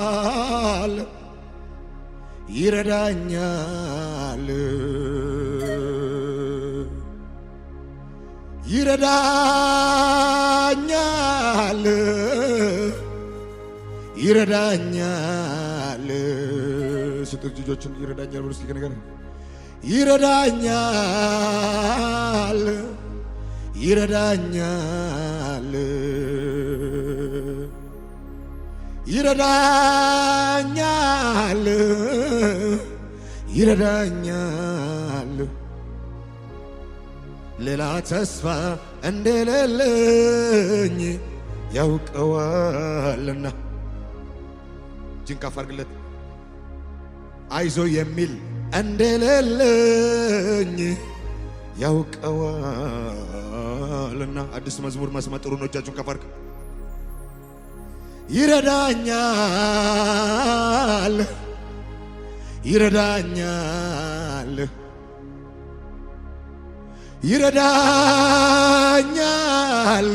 ይረዳኛል ይረዳኛል ይረዳኛል ይረዳኛል ስንት ልጆችን ይረዳኛል ብሎ እስኪ ነገር ይረዳኛል ይረዳኛል ይረዳኛል ይረዳኛል ሌላ ተስፋ እንደሌለኝ ያውቀዋልና ጅንካፍ አድርግለት አይዞ የሚል እንደሌለኝ ያውቀዋልና አዲስ መዝሙር መስማት ጥሩ ነው። እጃችሁን ከፍ አድርጉ። ይረዳኛል ይረዳኛል ይረዳኛል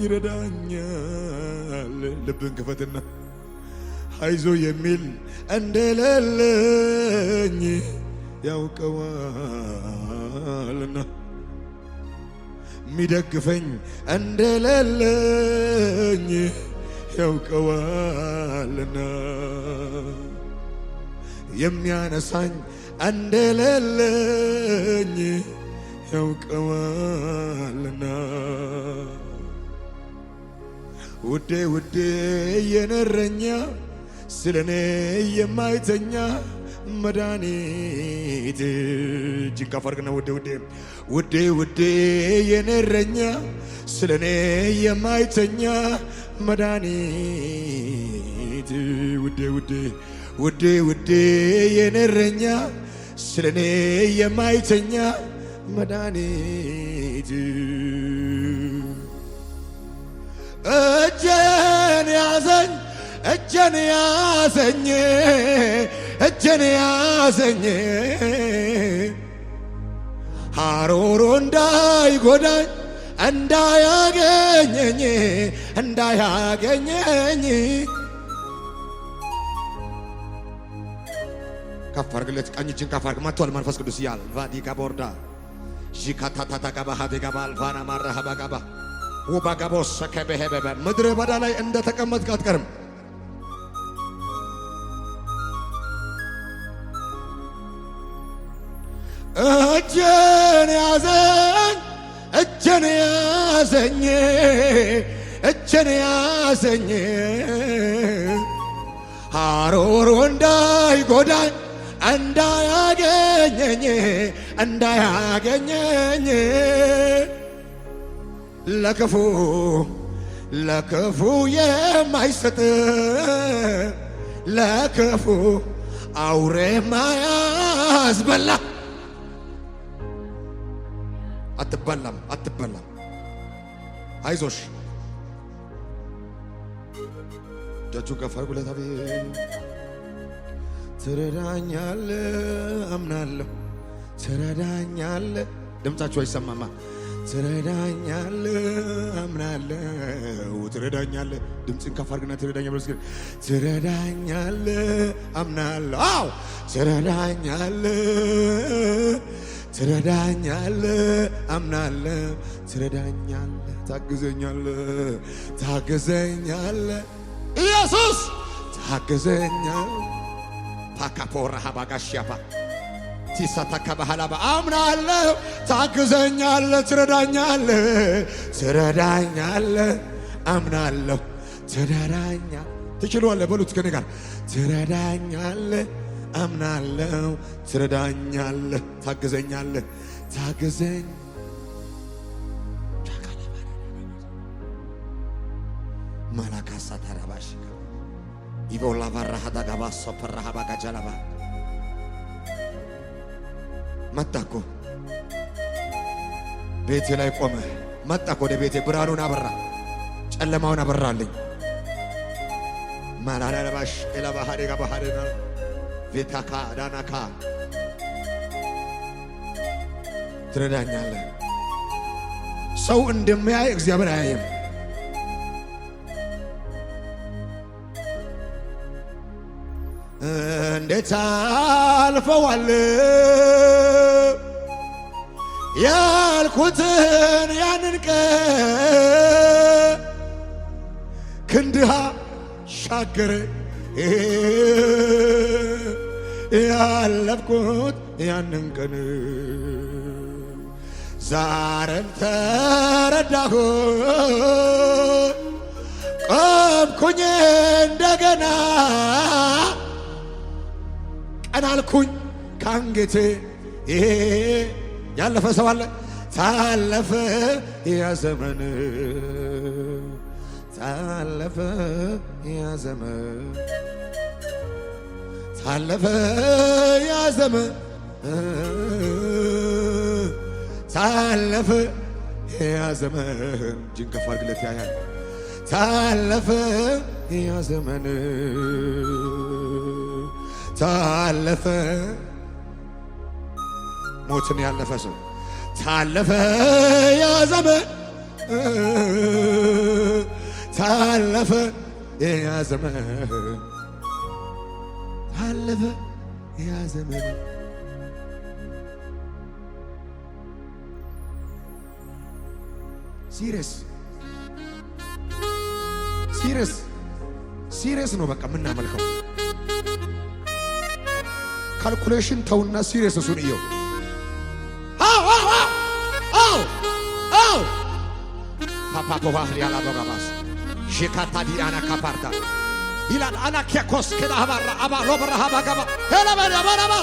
ይረዳኛል ልብን ክፈትና አይዞ የሚል እንደሌለኝ ያውቀዋልና ሚደግፈኝ እንደሌለኝ ያውቀዋልና የሚያነሳኝ እንደሌለኝ ያውቀዋልና ውዴ ውዴ የነረኛ ስለኔ የማይተኛ መድኃኒት እጅን አድርግና ውዴ ውዴ ውዴ ውዴ የነረኛ ስለኔ የማይተኛ መድኃኒት ውዴ ውዴ ውዴ ውዴ የነረኛ ስለኔ የማይተኛ መድኃኒት እጄን ያዘኝ እጄን ያዘኝ እጄን ያዘኝ ሐሩሩ እንዳይጎዳኝ እንዳያገኘኝ እንዳያገኘኝ ከፍ አድርግለት ቀኝ እጅን ከፍ አድርግ መጥቷል መንፈስ ቅዱስ እያለ ቫዲጋ ቦርዳ ዢካታታታጋባ ሀዴጋባ አልፋና ማራሃባጋባ ወባጋቦስ ከበሄበበ ምድረ በዳ ላይ እንደተቀመጥክ አትቀርም። እጄን ያዘኝ እጄን ያዘኝ እጄን ያዘኝ ሐሩሩ እንዳይጎዳኝ እንዳያገኘኝ እንዳያገኘኝ ለክፉ ለክፉ የማይሰጥ ለክፉ አውሬ ማያስበላ አትበላም አትበላም አይዞሽ እጃችሁ ከፍ አድርጉለት አቤት ትረዳኛለህ አምናለሁ ትረዳኛለህ ድምፃችሁ አይሰማማ ትረዳኛለህ አምናለሁ ትረዳኛለህ ድምፅን ከፍ አድርግና ትረዳኛለህ ትረዳኛለህ አምናለሁ አዎ ትረዳኛለህ ትረዳኛለህ አምናለህ ትረዳኛለህ ታግዘኛለህ ታግዘኛለህ ኢየሱስ ታግዘኛለህ ታካፖራ ሀባጋሽያባ ቲሳታካ ባህላባ አምናለሁ ታግዘኛለህ ትረዳኛለህ ትረዳኛለህ አምናለሁ ትረዳኛ ትችላለህ በሉት ከኔ ጋር ትረዳኛለህ አምናለሁ ትረዳኛለህ ታግዘኛለህ ታግዘኝ ማላካሳ ተራባሽ ይቦላ ባራሃ ዳጋባ ሶፐራሃ ባጋጃላባ መጣኮ ቤቴ ላይ ቆመ መጣኮ ወደ ቤቴ ብርሃኑን አበራ ጨለማውን አበራልኝ ማላላባሽ ኤላባሃ ዳጋባ ሃደና ቬታካ ዳናካ ትረዳኛለህ ሰው እንደሚያይ እግዚአብሔር አያይም እንዴት አልፈዋለሁ ያልኩትን ያንን ቀን ክንድሃ ሻገረ ያለፍኩት ያንን ቀን ዛሬም ተረዳሁ ቆምኩኝ እንደገና ቀና አልኩኝ ካንገቴ ያለፈ ሰው አለ ታለፈ ያ ዘመን ታለፈ ያ ዘመን ታለፈ ያ ዘመን ታለፈ ያ ዘመን እጅን ከፍ አድርግለት ያያል ታለፈ ያ ዘመን ታለፈ ሞትን ያለፈ ሰው ታለፈ ያ ዘመን ታለፈ ያ ዘመን ታለፈ ያ ዘመን ሲሪየስ ነው በቃ የምናመልከው ካልኩሌሽን ተውና ሲሪየስ እሱን እየው ፓፓ ባህር ያላበጋባስ ሺካታ ዲራና ካፓርታ ይላል አናኪያኮስ ከዳባራ አባ ሎበራሃ ባጋባ ሄላባራ ባራባ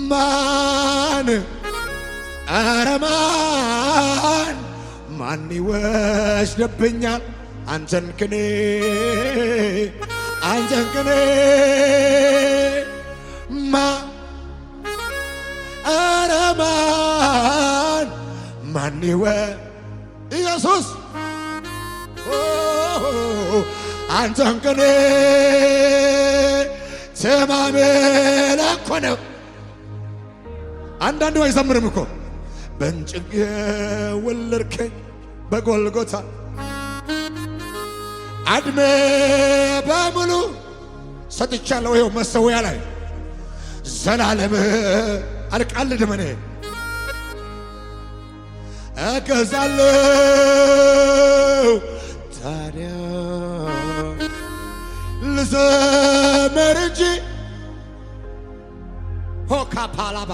ማን አረማን ማን ይወስድብኛል አንተን ከኔ አረማን ማን ኢየሱስ አንተን ከኔ ተማመን እኮ ነው። አንዳንዱ አይዘምርም እኮ በእንጭግ ወለድከኝ በጎልጎታ አድሜ በሙሉ ሰጥቻለሁ ይኸው መሰዊያ ላይ ዘላለም አልቃልድም እኔ እገዛለሁ ታዲያ ልዘምር እንጂ ሆካ ፓላባ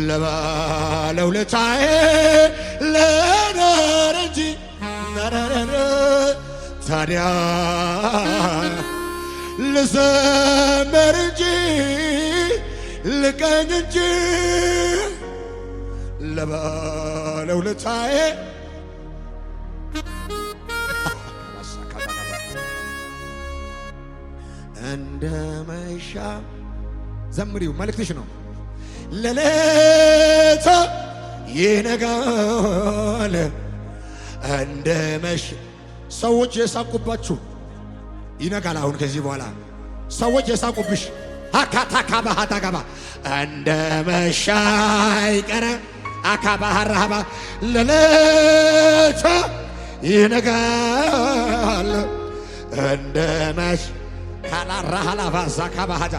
ለባለውለታዬ ልኖር እንጂ ታዲያ ልዘምር እንጂ ልቀኝ እንጂ ለባለውለታዬ እንደ መሻ ዘምሪው መልእክትሽ ነው። ሌሊት ይነጋል እንደ መሽ ሰዎች የሳቁባችሁ ይነጋል። አሁን ከዚህ በኋላ ሰዎች የሳቁብሽ አካታካ ባህታጋባ እንደ መሻ ይቀረ አካባሃራባ ሌሊት ይነጋል እንደ መሽ ካላራሃላ ባዛካ ባህታ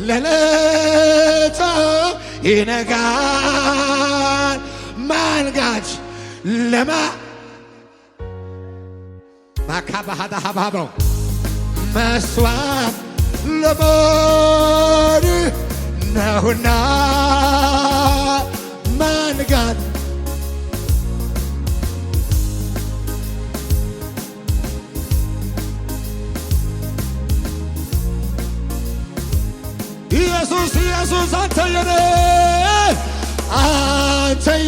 ሌሊት ይነጋል ማንጋች ለማ ማካባሃዳ ሀባባው መስዋዕት ለሞት ነውና ማንጋት ኢየሱስ ኢየሱስ አንተ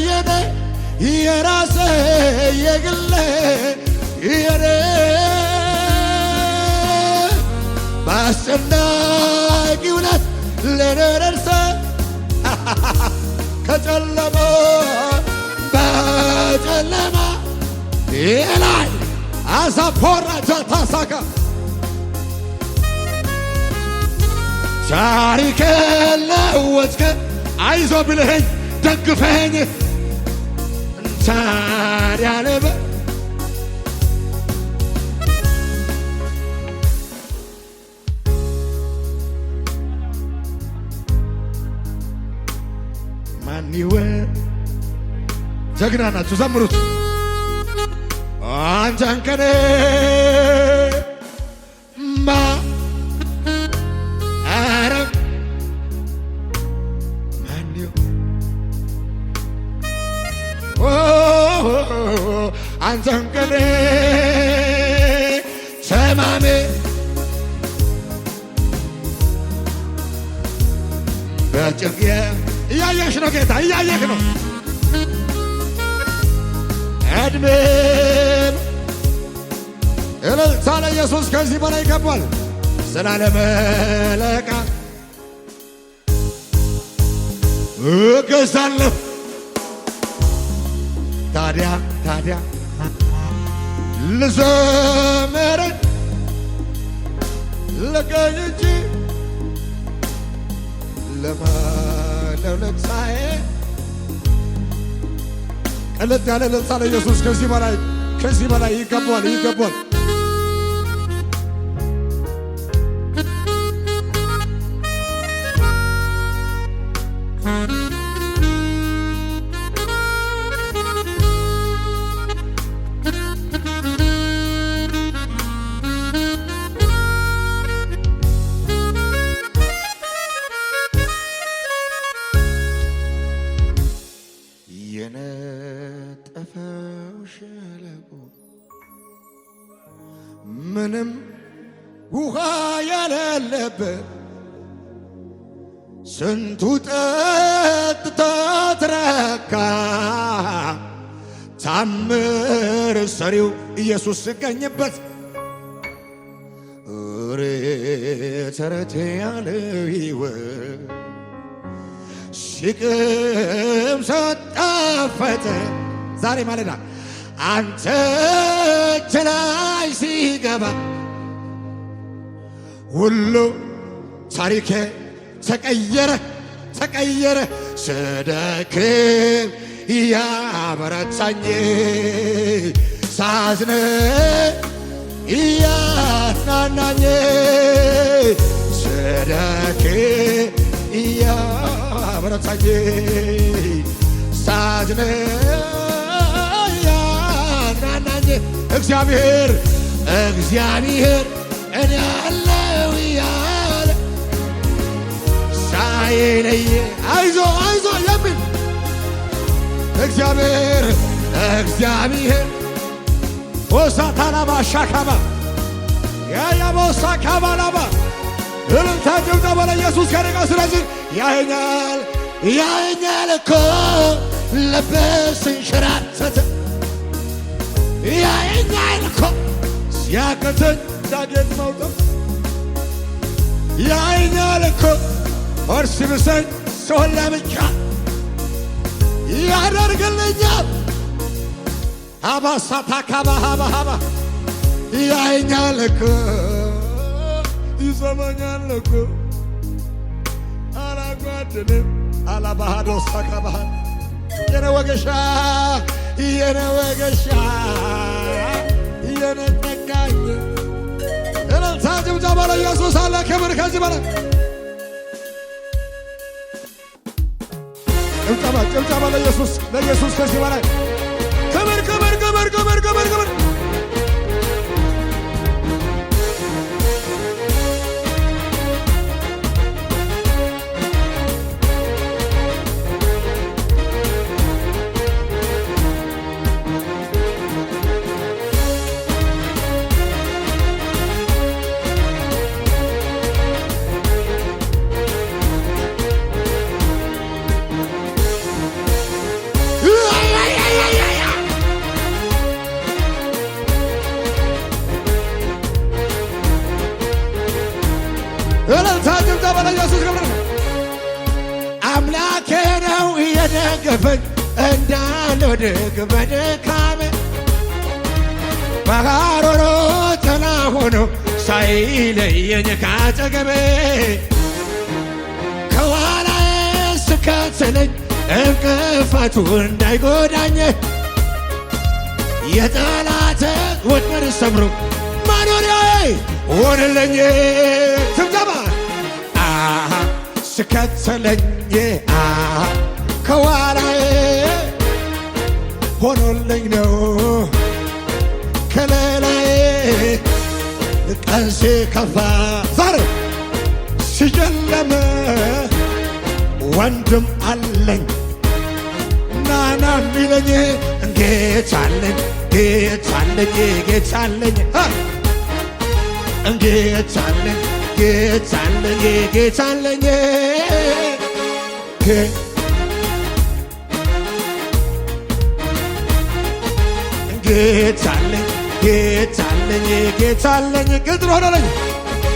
የኔ የራሴ የግሌ የኔ በአስጨናቂው ዕለት ለኔ ደርሰህ ከጨለማ በጨለማ ላይ አሳፖራ ጃታሳካ ታሪኬን ለወጥከ አይዞ ብለኸኝ ደግፈኝ ታዲያ ጀግና ናችሁ ዘምሩት። አንተን ከኔ ማረም አንተን ከኔ ተማሜ በጭንቄ እያየሽ ነው ጌታ እያየሽ ነው እድሜም እልልታ ለኢየሱስ ከዚህ በላይ ይገባል። ስላለመለቃ እገዛለሁ ታዲያ ልዘምር ልገኝ እንጂ ለማነው ልቅሳዬ? ቀለጥ ያለ ልልታ ለኢየሱስ ከዚህ በላይ ይገባል። የነጠፈው ሸለቆ ምንም ውሃ የሌለበት ስንቱ ጠጥቶ ተረካ። ታምር ሰሪው ኢየሱስ ሲገኝበት ተረት ያለው ሕይወት ሲቅም ሰጣፈተ ዛሬ ማለዳ አንተ እጅ ላይ ሲገባ ሁሉ ታሪኬ ተቀየረ ስደክም እያበረታኝ ሳዝን እያጽናናኝ ስደክም እያበረታኝ ሳዝን እያጽናናኝ እግዚአብሔር እኔ አለው እያለ ሳይለይ አይዞ የሚል እግዚአብሔር ወሳታናባ ሻካባ ያያቦሳ ካባላባ እልልታ ጭብጨባ ለኢየሱስ ከደጋ ስለዚህ ያየኛል እኮ ልብስ እንሸራተተ ያየኛል እኮ ሲያቅተኝ ዳገት መውጣት ያየኛል እኮ እርስ ብሰኝ ሰውን ለብቻ ያደርግልኛል አባሳታ ካባሃባሃባ ያየኛል እኮ ይሰማኛል እኮ አላጓድንም አላባሃዶ ሳካባሃል የነ ወገሻ የነጠቃኝ እልልታ ጭብጨባ ለኢየሱስ አለ ክብር ከዚህ በላይ ጭብጨባ ለኢየሱስ ከዚህ በላይ ክብር አምላኬ ነው የደገፈኝ እንዳልወድቅ በድካሜ በጋሮሮ ጥላ ሆኖ ሳይለየኝ ካጠገቤ ከኋላዬ ስከተለኝ እንቅፋቱ እንዳይጎዳኝ የጠላት ወጥመድ ሰብሮ ማኖሪያዬ ሆነልኝ ስብሰባ ስከተለኝ ከኋላዬ ሆኖልኝ ነው ከለላዬ ቀን ሲከፋ ዛሬ ሲጨለመ ወንድም አለኝ ናና ሚለኝ ጌታለኝ ጌታለኝ ጌታለኝ ጌታለኝ ጌታለኝ ጌታለኝ ጌታለኝ ጌታለኝ ጌታለኝ ቅጥር ሆኖልኝ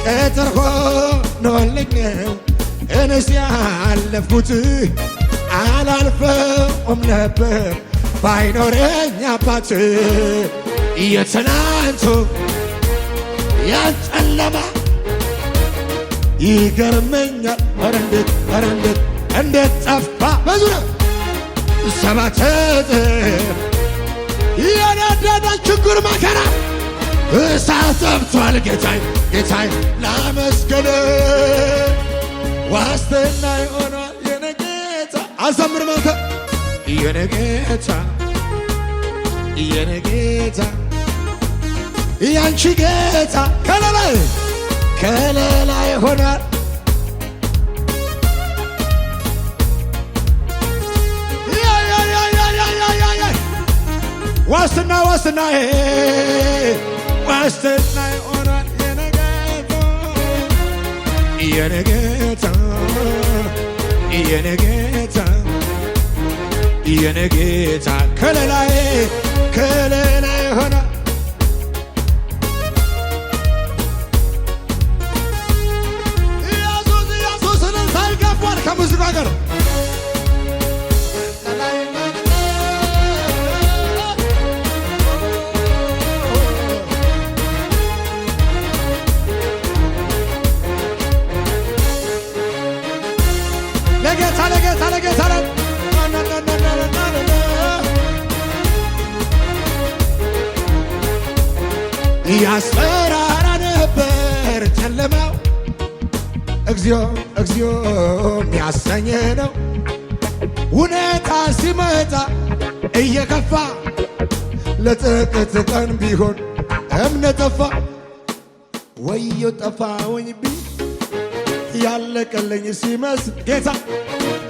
ቅጥር ሆኖልኝ ነው እኔስ ያለፍኩት አላልፈውም ነበር ባይኖረኝ አባት የትናንቱ ያጨለማ ይገርመኛል እንዴት ጠፋ በዙሪያ ሰባት እጥፍ የነደደ ችግር መከራ እሳት ጠብቷል ጌታዬ ጌታዬ ላመስገን ዋስትና ይሆናል የኔ ጌታ አዘምር ማንተ የኔ ጌታ የኔ ጌታ ያንቺ ጌታ ከለላ ይሆናል ዋስትና ዋስትና ዋስትና ይሆናል የኔ ጌታ የኔ ጌታ የኔ ጌታ ከለላዬ ከለላ ይሆናል ኢየሱስን ሳይገባል ከሙዚቃ ጋር ለጌታ ያስፈራራ ነበር ጨለማው እግዚኦ እግዚኦ የሚያሰኝ ነው ሁኔታ ሲመጣ እየከፋ ለጥቂት ቀን ቢሆን እምነት ጠፋ ወዮ ጠፋሁኝ ያለቀለኝ ሲመስል ጌታ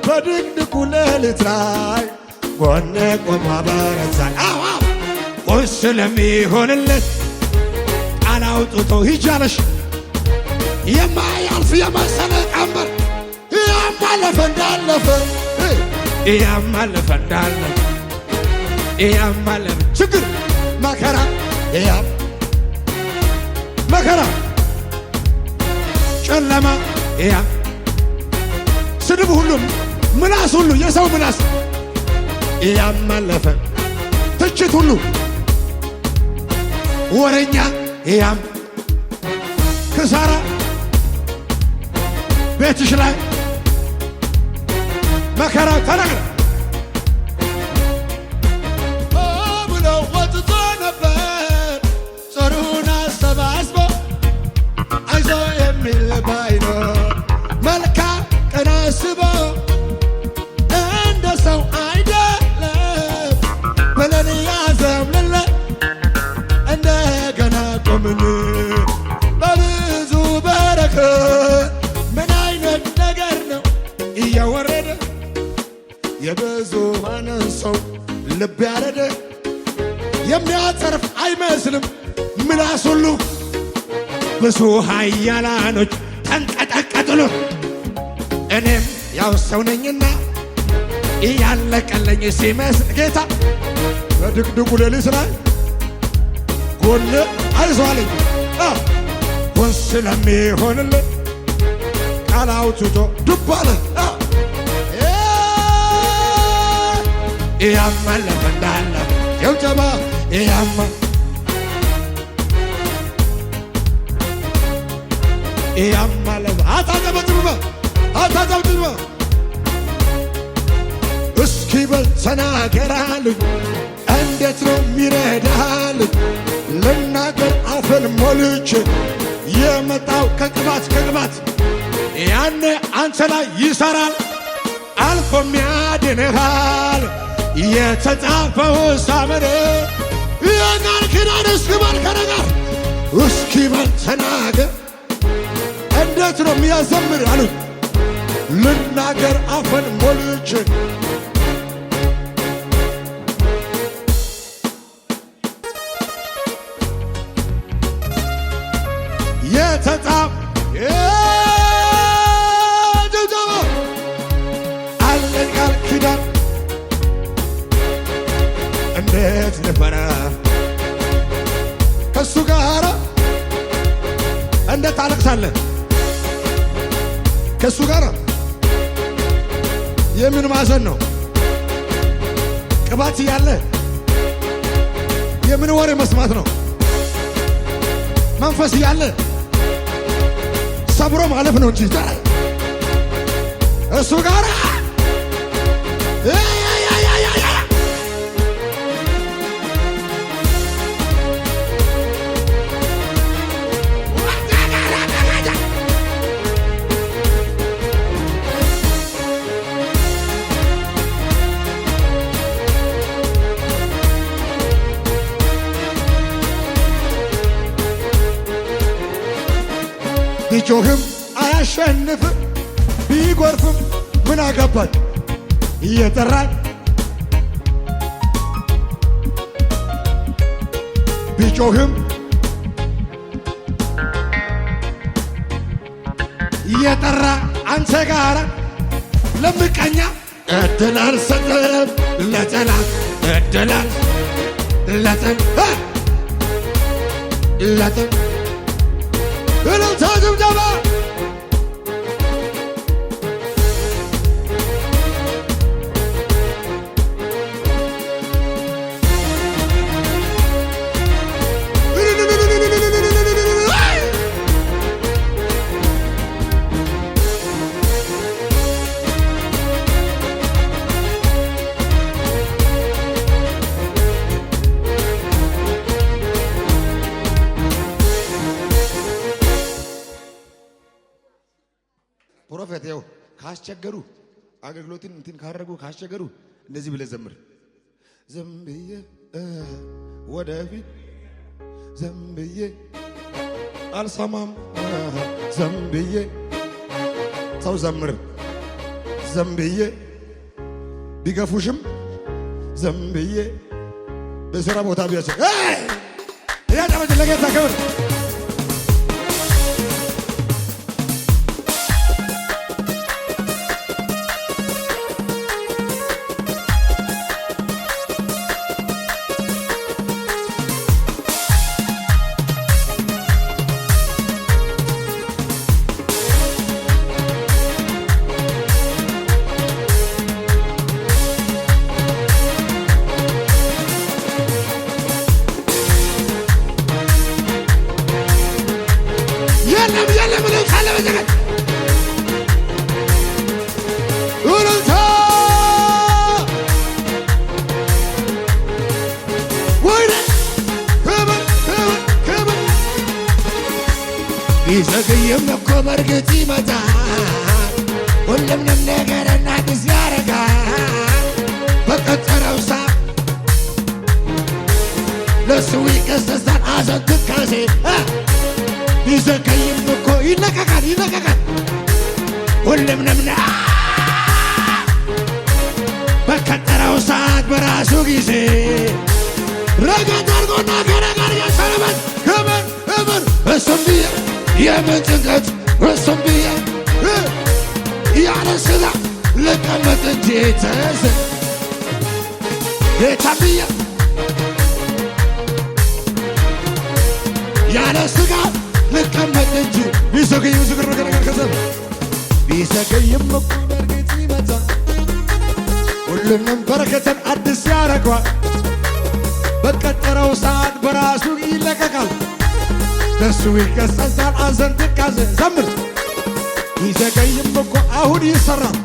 በድቅድቁ ሌሊት ላይ ጎኔ ቆሞ አበረታኝ ቁስ ስለሚሆንለት ቃል አውጥቶ ሂጃለሽ የማያልፍ የመሰለ ቀንበር ያማለፈ እንዳለፈ ያማለፈ እንዳለፈ ያማለፈ ችግር መከራ መከራ ጨለማ ስድብ ሁሉም ምላስ ሁሉ የሰው ምላስ ያማለፈ ትችት ሁሉ ወረኛ ክሳራ ቤትሽ ላይ መከራ ተነግረ ብለው ወጥቶ ነበር ጸሩን አሰባስቦ አይዞ የሚል ባይኖር መልካም ቀን አስቦ እንደ ሰው አይደለም ብለን ያዘምንለት እንደገና ቆምን በብዙ በረከት ምን አይነት ነገር ነው እያወረደ የብዙሃንን ሰው ልብ ያረደ የሚያተርፍ አይመስልም ምላስ ሁሉ ብዙ ኃያላኖች ተንቀጠቀጥሉ እኔም ያው ሰው ነኝና እያለቀለኝ ሲመስል ጌታ በድቅድቁ ሌሊት ላይ ጎኔ አይዞህ ጎን ስለሚሆንልኝ ቃል አውጥቶ ዱብ አለ ያማለፈ እንዳለፈ የውጨባ ያማለፈ አታጨብጭበ እስኪ በል ተናገራልኝ እንዴት ነው ሚረዳልኝ ልናገር አፈን ሞልቼ የመጣው ከቅባት ያኔ አንተ ላይ ይሰራል አልፎም ያድንሃል የተጻፈው ሳምር የቃል ኪዳን እስኪበል ከነገር እስኪበል ተናገር። እንዴት ነው የሚያዘምር አሉት ልናገር አፈን ሞልቼ የተጻፈ ጀብጀባ አለኝ ቃል ኪዳን እንዴት ልፈራ ከሱ ጋር እንዴት ታለቅሳለህ ከሱ ጋር የምን ማዘን ነው ቅባት ያለ የምን ወሬ መስማት ነው መንፈስ ያለ ሰብሮ ማለፍ ነው እንጂ እሱ ጋር ቢጮህም አያሸንፍም ቢጎርፍም ምን አገባኝ እየጠራኝ ቢጮህም እየጠራ አንተ ጋር ለምቀኛ እድል አልሰጠም ለጠላት እድል ለጥን እልልታ ጭብጨባ ፕሮፌት ያው ካስቸገሩ አገልግሎትን እንትን ካደረጉ ካስቸገሩ እንደዚህ ብለህ ዘምር። ዘምብዬ ወደፊት ዘምብዬ አልሰማም ዘምብዬ ሰው ዘምር ዘምብዬ ቢገፉሽም ዘምብዬ በሥራ ቦታ ቢያቸ ያዳመጥ ለጌታ ክብር ቢዘገይም እኮ በእርግጥ ይመጣል ሁሉም ነገርና ጊዜ ያረጋል በቀጠረው ሰዓት ለሱ ይከሰሳል ሐዘን ትካዜ ቢዘገይም እኮ ይለቀቃል ሁሉም በቀጠረው ሰዓት በራሱ ጊዜ ረገጥ አድርጎና ገረጋር የሰለበት ክብር እሱም ብዬ የምን ጭንቀት እሱም ብዬ ያለ ስጋት ልቀመጥ እንጂ ጌታ ብዬ ያለ ስጋት ልቀመጥ እንጂ ቢዘገይም ዝግር ነገር ከዘብ ቢዘገይም እኮ በእርግጥ ይመጣል ሁሉንም በረከትን አዲስ ያረገዋል በቀጠረው ሰዓት በራሱ ይለቀቃል ለሱ ይከሰሳል ሐዘን ትካዜ ዘምር ቢዘገይም እኮ አሁን ይሰራል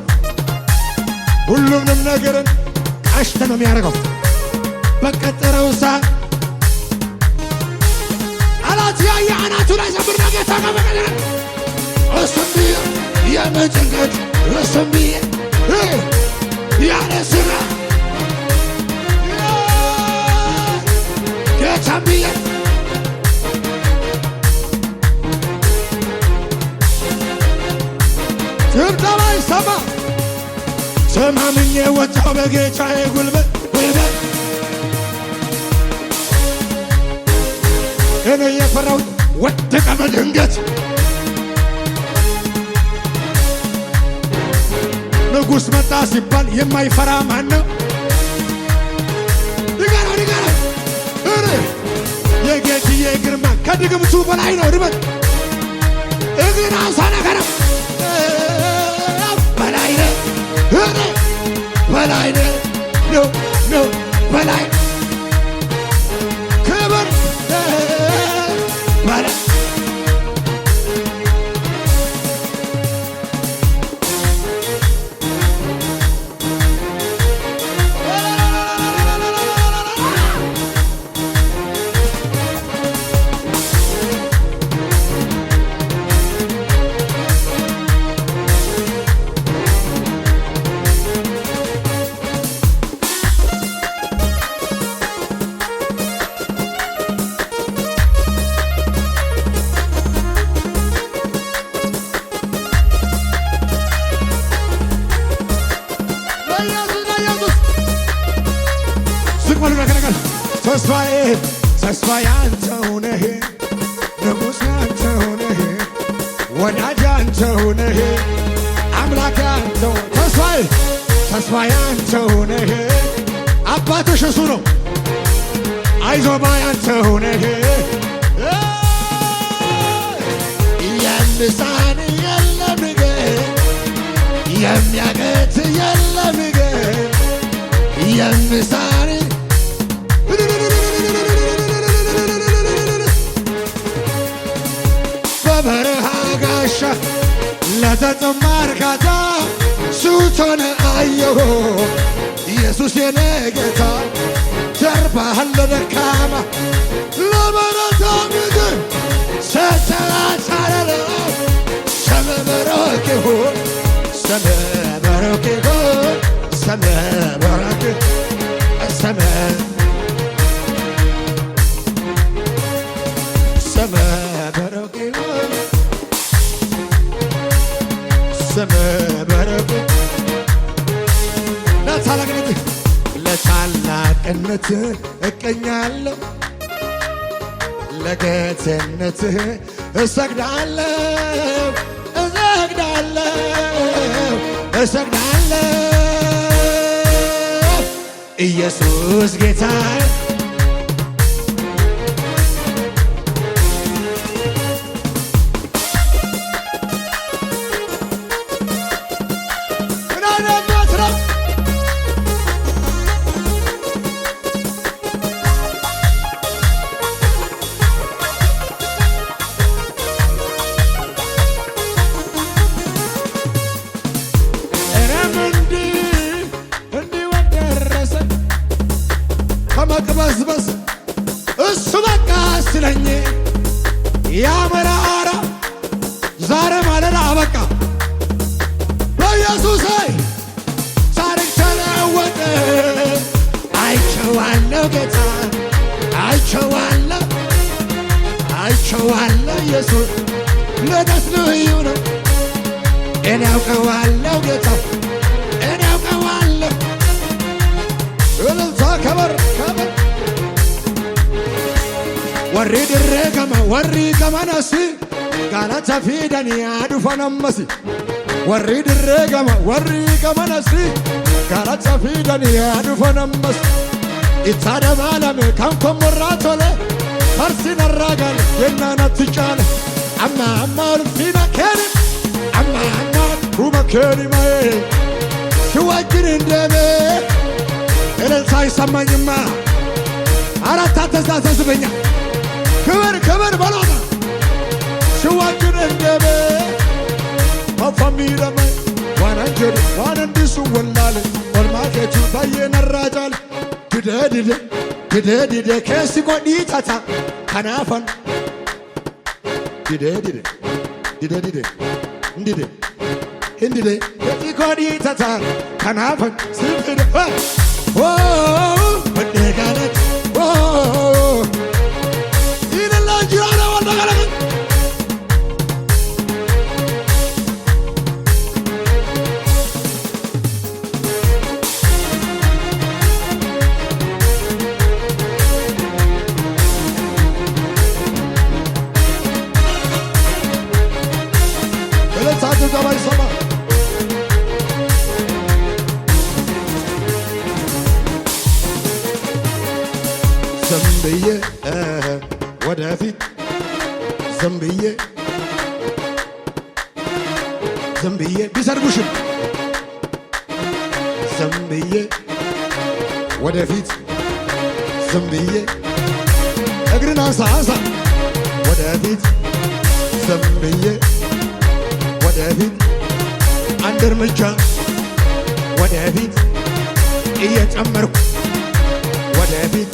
ሁሉንም ነገርን ቀሽተ ነው የሚያደርገው በቀጠረው ሰዓት አላት ያየ አናቱ ላይ ዘምር ነው ጌታ ከመቀደረ እሱም ብዬ የምን ጭንቀት እሱም ብዬ ያለ ስራ ጌታምዬ ጭብጨባ ይሰማ ተማምኜ ወጣሁ በጌታዬ ጉልበት ጉልበት እኔ የፈራሁት ወደቀ በድንገት ንጉሥ መጣ ሲባል የማይፈራ ማን ነው? ንገረው ንገረው የጌትዬ ግርማ ከድግምቱ በላይ ነው ድመት እግር አንሳ ነገረው በላይ ነው በላይ ነው በላይ ክብር በላይ ተስፋዬ አንተው ነህ ንጉሥ አንተው ነህ ወዳጅ አንተው ነህ አምላክ አንተው ተስፋዬ አንተው ነህ አባትሽ እሱ ነው አይዞህ ባይ አንተው ነህ የሚሳን የለም የሚያቅት የለም የሚሳን በበረሃ ጋሻ ለተጠማ እርካታ ሱቶን አየሁ ኢየሱስ የኔ ጌታ ጀርባህን ለደካማ ለበረታ ምድር ሰተላሳለለ ስምህ ብሩክ ይሁን ስምህ ብሩክ ይሁን ስምህ ብሩክ ስምህ ብሩክ ይሁን ስምህ ብሩክ ለታላቅነትህ እቀኛለሁ ለጌትነትህ እሰግዳለሁ ኢየሱስ ጌታ መቅበዝበዝ እሱ በቃ ስለኝ ያመራራ ዛሬ ማለዳ አበቃ በኢየሱስ ታሪክ ተለወጠ አይቼዋለሁ ጌታ አይቼዋለሁ ኢየሱስ ልደት ልዩ ነው እኔ አውቀዋለሁ ጌታ እኔ አውቀዋለሁ እልልታ ከበር warri gamanasi galata fidani adufanamasi warri gamanasi galata fidani adufanamasi itada malame kan komratole farsina ragal yenana tichale amma ulfina keri amma kuma keri mai siwajin deme elsa isamanyma arata tazazubenya ክብር በሎታ ሽዋችን እንደበ መፋሚረመ ዋናንጀድ ዋናንዲሱ ወላለ ወልማኬቹ ባየነራጃል ድደ ከሲ ቆዲታታ ከናፈን ድደ እንዲደ የጢኮ ኮዲተታ ከናፈን ስፍደ ወደጋነት ይለላጅራና ወደጋነት ሰማ ዝም ብዬ ወደፊት ዝም ብዬ ቢሰርጉሽም ዝም ብዬ ወደፊት ዝም ብዬ እግርን አንሳ ወደፊት ዝም ብዬ ወደፊት አንድ እርምጃ ወደፊት እየጨመርኩ ወደፊት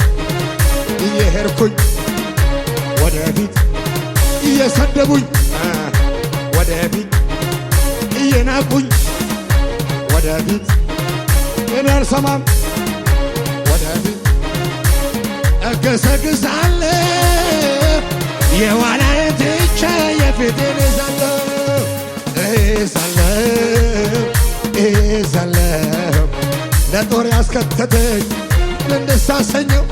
እየሄድኩኝ ወደፊት እየሰደቡኝ ወደፊት እየናቁኝ ወደፊት እኔ አልሰማም ወደፊት እገሰግሳለሁ የኋላዬን ትቼ የፊቴን እይዛለሁ ለጦር ያስከተተኝ እንድሳሰኘው